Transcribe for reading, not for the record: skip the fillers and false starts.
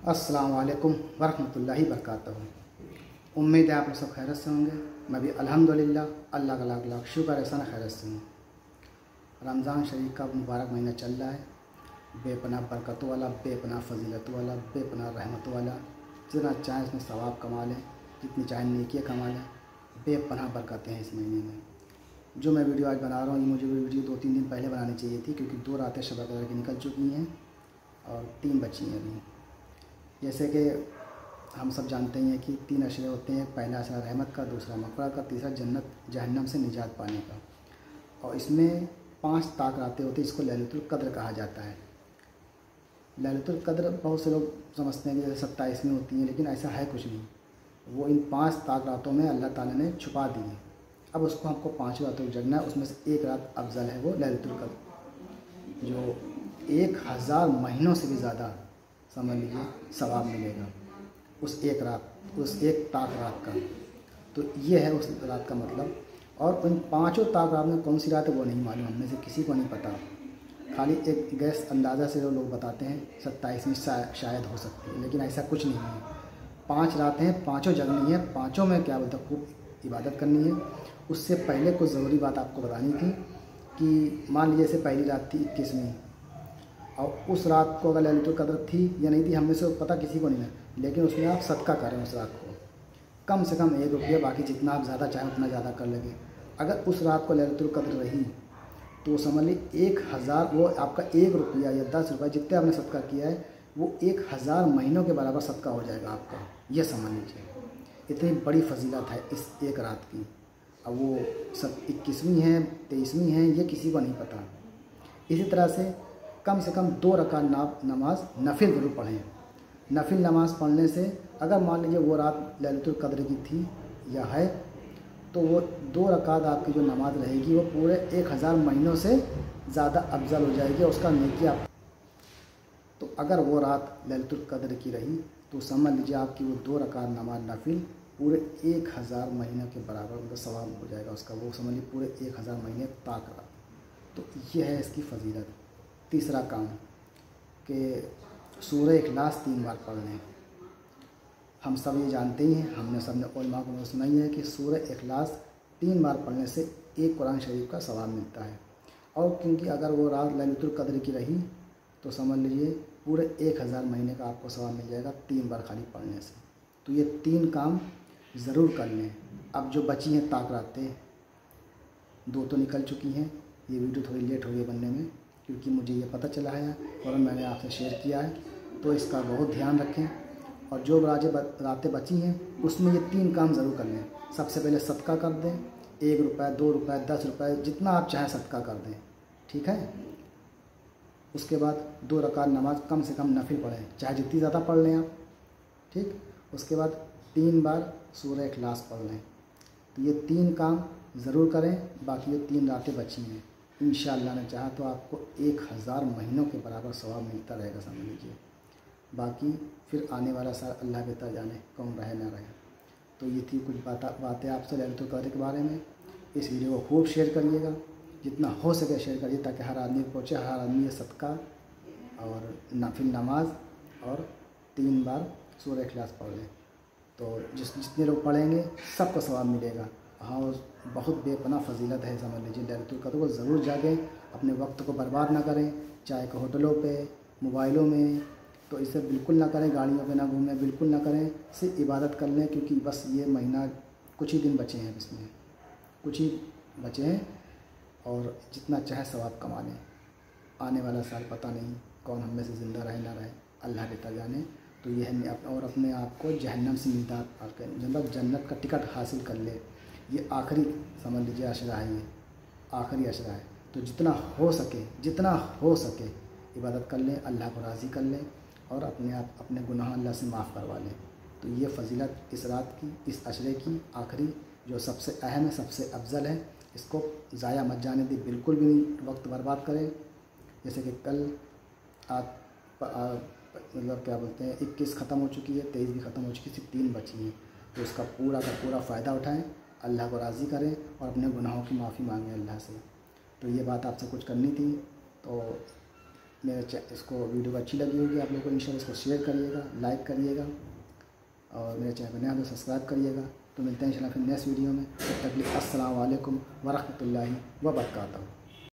अस्सलाम वालेकुम वरहमतुल्लाहि वबरकातुहू। उम्मीद है आप लोग सब खैरियत से होंगे। मैं भी अल्हम्दुलिल्लाह अल्लाह का लाख लाख शुक्र है खैरियत से हूँ। रमज़ान शरीफ का मुबारक महीना चल रहा है, बेपनाह बरकत वाला, बेपनाह फजीलत वाला, बेपनाह रहमत वाला। जितना चाहे इसमें सवाब कमा लें, जितनी चाहे नेकियाँ कमा लें, बेपनाह बरकतें हैं इस महीने में। जो मैं वीडियो आज बना रहा हूँ, ये मुझे वीडियो 2-3 दिन पहले बनानी चाहिए थी, क्योंकि 2 रातें शब कदर की निकल चुकी हैं और 3 बची हैं अभी। जैसे कि हम सब जानते हैं कि 3 अशरे होते हैं, पहला अशरा रहमत का, दूसरा मग़फ़िरत का, तीसरा जन्नत जहन्नम से निजात पाने का। और इसमें 5 ताक रातें होती हैं, इसको लैलतुल क़द्र कहा जाता है। लैलतुल क़द्र बहुत से लोग समझते हैं कि जैसे 27 में होती हैं, लेकिन ऐसा है कुछ नहीं। वो इन 5 ताक रातों में अल्लाह ताला ने छुपा दी है। अब उसको हमको 5 रातों को जगना है। उसमें से एक रात अफजल है, वो लैलतुल क़द्र, जो 1000 महीनों से भी ज़्यादा समझ लीजिए सवाब मिलेगा उस एक रात, उस एक ताक रात का। तो ये है उस रात का मतलब। और उन 5 ताक रात में कौन सी रात है वो नहीं मालूम, हम में से किसी को नहीं पता। खाली एक गैस अंदाज़ा से लोग बताते हैं 27 में शायद हो सकती है, लेकिन ऐसा कुछ नहीं है। 5 रातें हैं, 5 जगनी है। 5 में क्या बोलते हैं, खूब इबादत करनी है। उससे पहले कुछ ज़रूरी बात आपको बतानी थी कि मान लीजिए जैसे पहली रात थी 21वीं, और उस रात को अगर लैलतुल क़द्र थी या नहीं थी, हम में से पता किसी को नहीं है, लेकिन उसमें आप सदका करें उस रात को, कम से कम 1 रुपया, बाकी जितना आप ज़्यादा चाहें उतना ज़्यादा कर लेंगे। अगर उस रात को लैलतुल क़द्र रही तो समझ लीजिए 1000, वो आपका 1 रुपया या 10 रुपये जितने आपने सदका किया है वो 1000 महीनों के बराबर सदका हो जाएगा आपका। ये समझ लीजिए, इतनी बड़ी फजीलत है इस एक रात की। अब वो 21वीं है, 23वीं है, ये किसी को नहीं पता। इसी तरह से कम 2 रकात नमाज नफिल ज़रूर पढ़ें। नफिल नमाज पढ़ने से अगर मान लीजिए वो रात लैलतुल क़द्र की थी या है, तो वो 2 रकात आपकी जो नमाज रहेगी वो पूरे 1000 महीनों से ज़्यादा अफजल हो जाएगी, उसका नेकी आप। तो अगर वो रात लैलतुल क़द्र की रही तो समझ लीजिए आपकी वो 2 रकात नमाज नफिल पूरे 1000 महीने के बराबर उनका सवाब हो जाएगा उसका। वो समझ लीजिए पूरे 1000 महीने ताक रात। तो ये है इसकी फजीलत। तीसरा काम कि सूरह इखलास 3 बार पढ़ लें। हम सब ये जानते ही हैं, हमने सबने उलमा को सुना ही है कि सूरह इखलास 3 बार पढ़ने से एक कुरान शरीफ का सवाब मिलता है। और क्योंकि अगर वो रात लैलतुल क़द्र की रही तो समझ लीजिए पूरे 1000 महीने का आपको सवाब मिल जाएगा 3 बार खाली पढ़ने से। तो ये 3 काम ज़रूर कर लें। अब जो बची हैं ताक रातें, 2 तो निकल चुकी हैं। ये वीडियो थोड़ी लेट हो गई बनने में, क्योंकि मुझे ये पता चला है और मैंने आपसे शेयर किया है, तो इसका बहुत ध्यान रखें। और जो रातें बची हैं उसमें ये 3 काम ज़रूर कर लें। सबसे पहले सदका कर दें, 1 रुपया, 2 रुपये, 10 रुपये, जितना आप चाहें सदका कर दें, ठीक है। उसके बाद 2 रकात नमाज कम से कम नफिल पढ़ें, चाहे जितनी ज़्यादा पढ़ लें आप, ठीक। उसके बाद 3 बार सूरह इखलास पढ़ लें। तो ये 3 काम ज़रूर करें। बाकी ये 3 रातें बची हैं, इंशाअल्लाह ने चाहा तो आपको 1000 महीनों के बराबर सवाब मिलता रहेगा, समझ लीजिए। बाकी फिर आने वाला साल अल्लाह बेहतर जाने कौन रहे ना रहे। तो ये थी कुछ बातें आपसे लैलतुल क़द्र के बारे में। इस वीडियो को खूब शेयर करिएगा, जितना हो सके शेयर करिए, ताकि हर आदमी को पहुँचे, हर आदमी ये सदका और नफिल नमाज और 3 बार सूरह इखलास पढ़ लें। तो जितने लोग पढ़ेंगे सबको सवाब मिलेगा। हाँ, बहुत बेपनाह फजीलत है, समझ लीजिए। लैलतुल क़द्र को ज़रूर जागें, अपने वक्त को बर्बाद ना करें, चाहे कि होटलों पे, मोबाइलों में, तो इसे बिल्कुल ना करें। गाड़ियों पे ना घूमें, बिल्कुल ना करें। सिर्फ इबादत कर लें, क्योंकि बस ये महीना कुछ ही दिन बचे हैं, इसमें कुछ ही बचे हैं, और जितना चाहे सवाब कमा लें। आने वाला साल पता नहीं कौन हम में से ज़िंदा रहे ना रहे, अल्लाह बेहतर जाने। तो यह है, और अपने आप को जहन्नम से निजात पाकर मतलब जन्नत का टिकट हासिल कर ले। ये आखिरी समझ लीजिए अशरा है, ये आखिरी अशरा है। तो जितना हो सके इबादत कर लें, अल्लाह को राज़ी कर लें, और अपने गुनाह अल्लाह से माफ़ करवा लें। तो ये फजीलत इस रात की, इस अशरे की आखिरी, जो सबसे अहम है, सबसे अफजल है, इसको ज़ाया मत जाने दी, बिल्कुल भी नहीं वक्त बर्बाद करें। जैसे कि कल मतलब क्या बोलते हैं, 21 ख़त्म हो चुकी है, 23 भी ख़त्म हो चुकी है, सिर्फ 3 बची हैं। तो उसका पूरा का पूरा फ़ायदा उठाएं, अल्लाह को राज़ी करें और अपने गुनाहों की माफ़ी मांगें अल्लाह से। तो ये बात आपसे कुछ करनी थी, तो इसको वीडियो को अच्छी लगी होगी आप लोगों को, इंशाल्लाह इसको शेयर करिएगा, लाइक करिएगा और मेरे चैनल पर नया तो सब्सक्राइब करिएगा। तो मिलते हैं इंशाल्लाह फिर नेक्स्ट वीडियो में। तब तक के लिए अस्सलाम वालेकुम व रहमतुल्लाहि व बरकातहू।